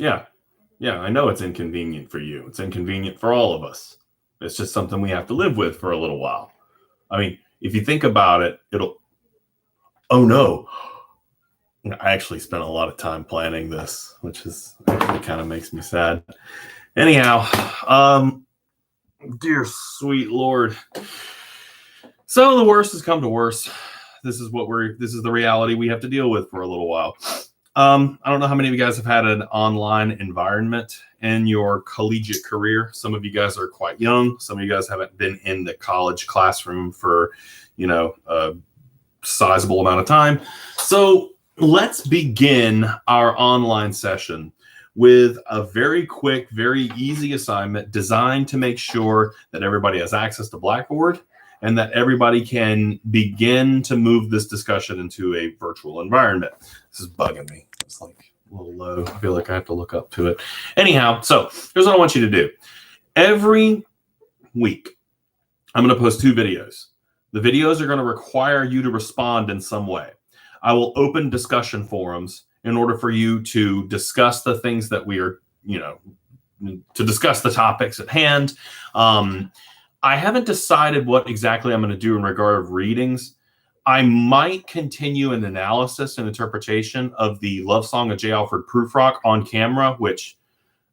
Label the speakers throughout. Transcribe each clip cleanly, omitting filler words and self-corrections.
Speaker 1: Yeah. Yeah, I know it's inconvenient for you. It's inconvenient for all of us. It's just something we have to live with for a little while. I mean, if you think about it, oh no. I actually spent a lot of time planning this, which is actually kind of makes me sad. Anyhow, dear sweet Lord. So the worst has come to worst. This is the reality we have to deal with for a little while. I don't know how many of you guys have had an online environment in your collegiate career. Some of you guys are quite young. Some of you guys haven't been in the college classroom for, a sizable amount of time. So let's begin our online session with a very quick, very easy assignment designed to make sure that everybody has access to Blackboard and that everybody can begin to move this discussion into a virtual environment. This is bugging me. It's like a little low. I feel like I have to look up to it. Anyhow, so here's what I want you to do. Every week, I'm going to post 2 videos. The videos are going to require you to respond in some way. I will open discussion forums in order for you to discuss the things that we are, to discuss the topics at hand. I haven't decided what exactly I'm going to do in regard of readings. I might continue an analysis and interpretation of the love song of J. Alfred Prufrock on camera, which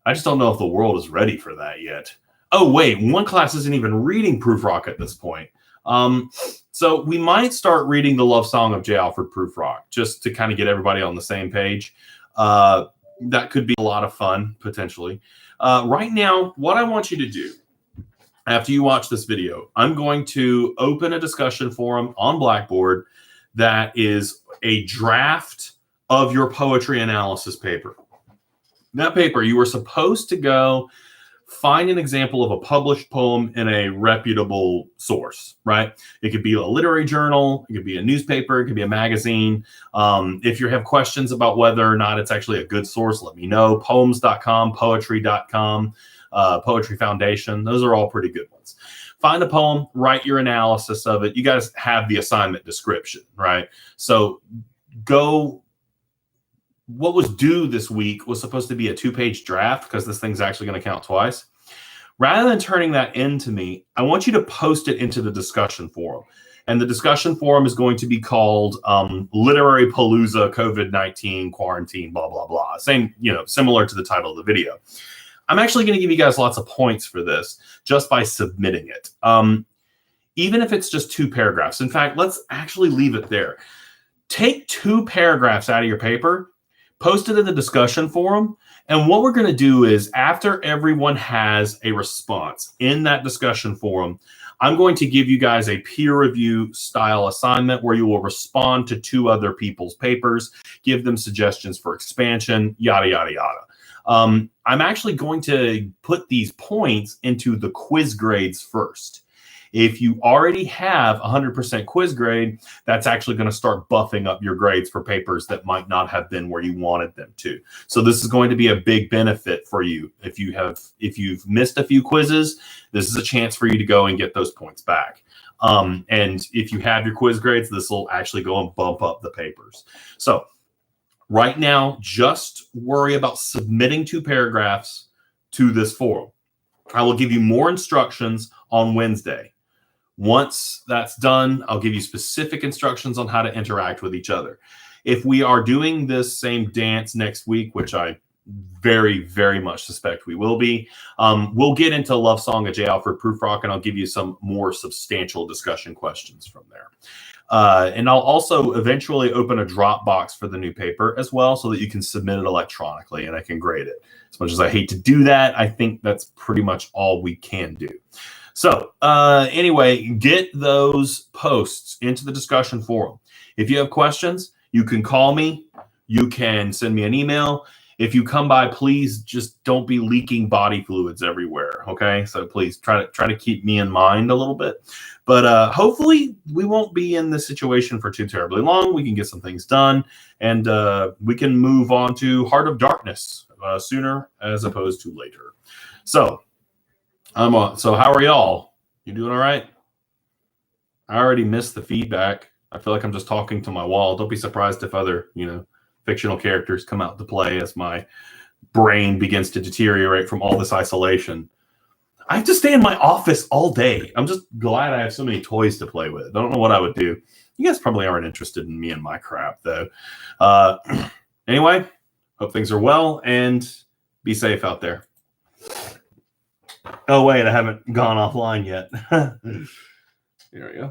Speaker 1: I just don't know if the world is ready for that yet. Oh, wait, one class isn't even reading Prufrock at this point. So we might start reading the love song of J. Alfred Prufrock just to kind of get everybody on the same page. That could be a lot of fun, potentially. Right now, what I want you to do, after you watch this video, I'm going to open a discussion forum on Blackboard that is a draft of your poetry analysis paper. That paper, you were supposed to go find an example of a published poem in a reputable source, right? It could be a literary journal, it could be a newspaper, it could be a magazine. If you have questions about whether or not it's actually a good source, let me know. Poems.com, poetry.com. Poetry Foundation. Those are all pretty good ones. Find a poem, write your analysis of it. You guys have the assignment description, right? So what was due this week was supposed to be a 2-page draft because this thing's actually going to count twice. Rather than turning that into me, I want you to post it into the discussion forum. And the discussion forum is going to be called Literary Palooza COVID-19 Quarantine, blah, blah, blah. Same, similar to the title of the video. I'm actually going to give you guys lots of points for this just by submitting it. Even if it's just 2 paragraphs. In fact, let's actually leave it there. Take 2 paragraphs out of your paper, post it in the discussion forum. And what we're going to do is after everyone has a response in that discussion forum, I'm going to give you guys a peer review style assignment where you will respond to 2 other people's papers, give them suggestions for expansion, yada, yada, yada. I'm actually going to put these points into the quiz grades first. If you already have 100% quiz grade, that's actually going to start buffing up your grades for papers that might not have been where you wanted them to. So this is going to be a big benefit for you. If you've missed a few quizzes, this is a chance for you to go and get those points back. And if you have your quiz grades, this will actually go and bump up the papers. So right now, just worry about submitting 2 paragraphs to this forum. I will give you more instructions on Wednesday. Once that's done, I'll give you specific instructions on how to interact with each other. If we are doing this same dance next week, which I very, very much suspect we will be, we'll get into Love Song of J. Alfred Prufrock, and I'll give you some more substantial discussion questions from there. And I'll also eventually open a Dropbox for the new paper as well so that you can submit it electronically and I can grade it. As much as I hate to do that, I think that's pretty much all we can do. So anyway, get those posts into the discussion forum. If you have questions, you can call me. You can send me an email. If you come by, please just don't be leaking body fluids everywhere, okay? So please try to keep me in mind a little bit. But hopefully we won't be in this situation for too terribly long. We can get some things done, and we can move on to Heart of Darkness sooner as opposed to later. So so how are y'all? You doing all right? I already missed the feedback. I feel like I'm just talking to my wall. Don't be surprised if other, fictional characters come out to play as my brain begins to deteriorate from all this isolation. I have to stay in my office all day. I'm just glad I have so many toys to play with. I don't know what I would do. You guys probably aren't interested in me and my crap, though. Anyway, hope things are well, and be safe out there. Oh, wait, I haven't gone offline yet. Here we go.